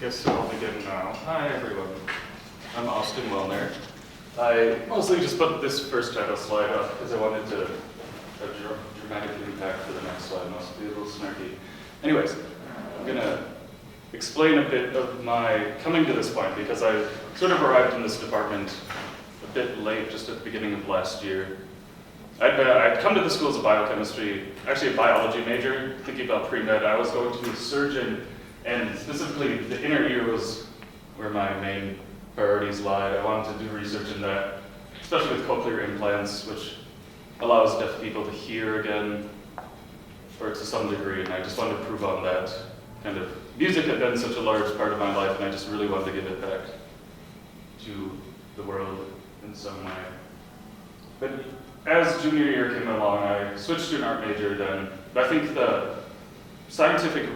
guess I'll begin now. Hi everyone, I'm Austin Wellner. I mostly just put this first title slide up because I wanted to have dramatic impact for the next slide, must be a little snarky. Anyways, I'm gonna explain a bit of my coming to this point because I sort of arrived in this department a bit late, just at the beginning of last year. I'd come to the school as a biochemistry, actually a biology major, thinking about pre-med. I was going to be a surgeon, and specifically the inner ear was where my main priorities lied. I wanted to do research in that, especially with cochlear implants, which allows deaf people to hear again, or to some degree, and I just wanted to prove on that. Kind of music had been such a large part of my life, and I just really wanted to give it back to the world in some way. But as junior year came along, I switched to an art major then. But I think the scientific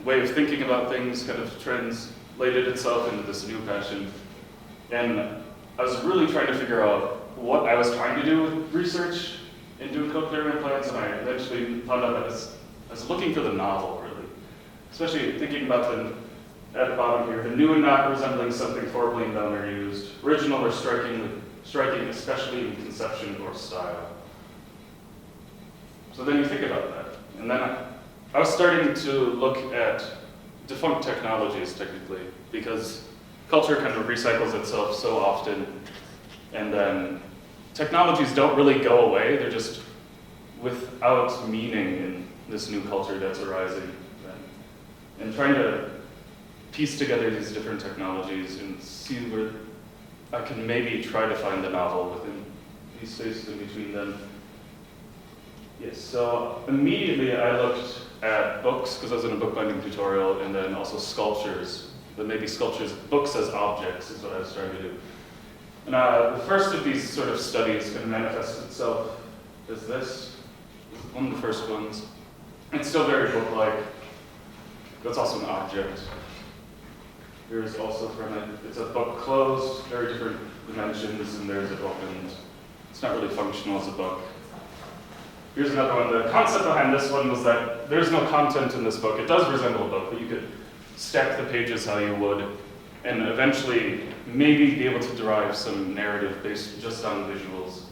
way of thinking about things kind of translated itself into this new passion. And I was really trying to figure out what I was trying to do with research in doing cochlear implants, and I eventually found out that I was looking for the novel, really. Especially thinking about at the bottom here, the new and not resembling something horribly done or used, original or striking, especially in conception or style. So then you think about that. And then I was starting to look at defunct technologies, technically, because culture kind of recycles itself so often, and then technologies don't really go away, they're just without meaning in this new culture that's arising. And trying to piece together these different technologies and see where I can maybe try to find the novel within these spaces in between them. Yes, so immediately I looked at books, because I was in a bookbinding tutorial, and then also sculptures, but maybe sculptures, books as objects is what I was trying to do. And the first of these sort of studies kind of manifested itself as this, one of the first ones. It's still very book-like. That's also an object. Here's also from it. It's a book closed, very different dimensions, and there's it opened. It's not really functional as a book. Here's another one. The concept behind this one was that there's no content in this book. It does resemble a book, but you could stack the pages how you would, and eventually maybe be able to derive some narrative based just on visuals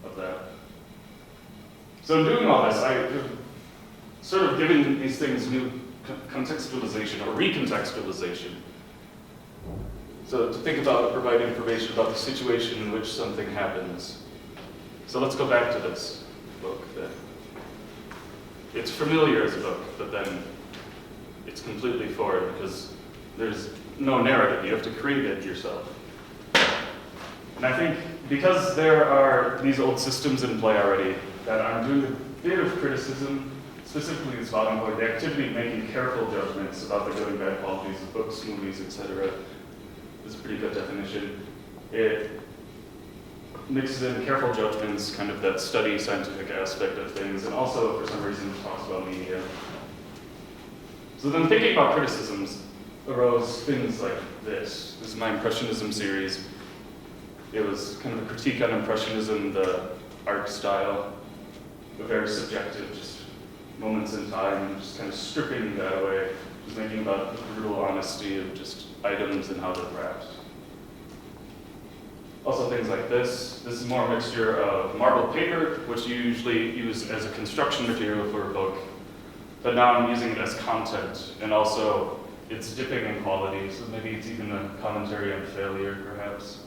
of that. So in doing all this, I sort of given these things new contextualization or recontextualization. So to think about, provide information about the situation in which something happens. So let's go back to this book. It's familiar as a book, but then it's completely foreign because there's no narrative. You have to create it yourself. And I think because there are these old systems in play already, that I'm doing a bit of criticism, specifically this bottom point, the activity of making careful judgments about the good and bad qualities of books, movies, etc. is a pretty good definition. It mixes in careful judgments, kind of that study scientific aspect of things, and also, for some reason, talks about media. So then thinking about criticisms arose things like this. This is my Impressionism series. It was kind of a critique on Impressionism, the art style, but very subjective, just moments in time, just kind of stripping that away, just thinking about the brutal honesty of just items and how they're wrapped. Also things like this. This is more a mixture of marbled paper, which you usually use as a construction material for a book, but now I'm using it as content, and also it's dipping in quality, so maybe it's even a commentary on failure, perhaps.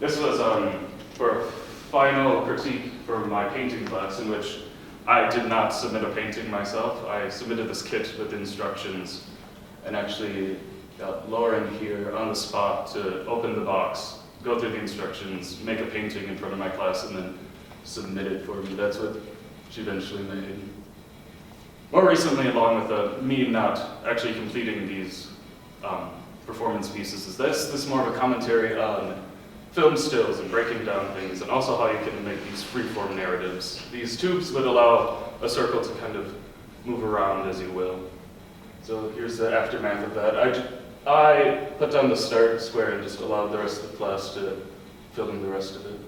This was for a final critique for my painting class, in which I did not submit a painting myself. I submitted this kit with instructions, and actually got Lauren here on the spot to open the box, go through the instructions, make a painting in front of my class, and then submit it for me. That's what she eventually made. More recently, along with me not actually completing these performance pieces, is this is more of a commentary on film stills and breaking down things, and also how you can make these free-form narratives. These tubes would allow a circle to kind of move around as you will. So here's the aftermath of that. I put down the start square and just allowed the rest of the class to fill in the rest of it.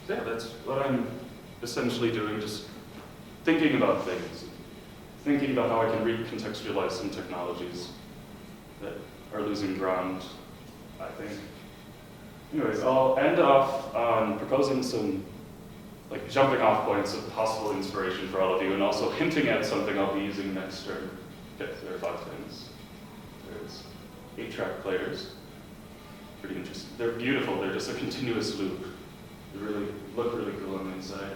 So yeah, that's what I'm essentially doing, just thinking about things. thinking about how I can recontextualize some technologies that are losing ground, I think. Anyways, I'll end off on proposing some like jumping off points of possible inspiration for all of you, and also hinting at something I'll be using next term. Okay, so there are 5 things. There's 8-track players. Pretty interesting. They're beautiful. They're just a continuous loop. They really look really cool on the inside.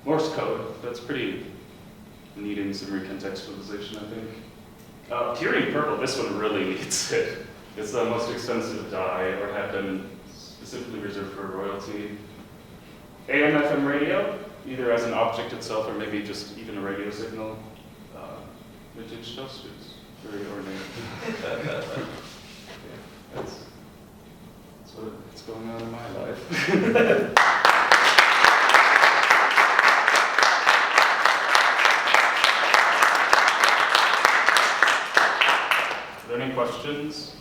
Morse code. That's pretty needing some recontextualization, I think. Curing purple. This one really needs it. It's the most expensive dye ever had been specifically reserved for royalty. AM/FM radio, either as an object itself or maybe just even a radio signal. Vintage toasters, very ornate. That's what's going on in my life. Are there any questions?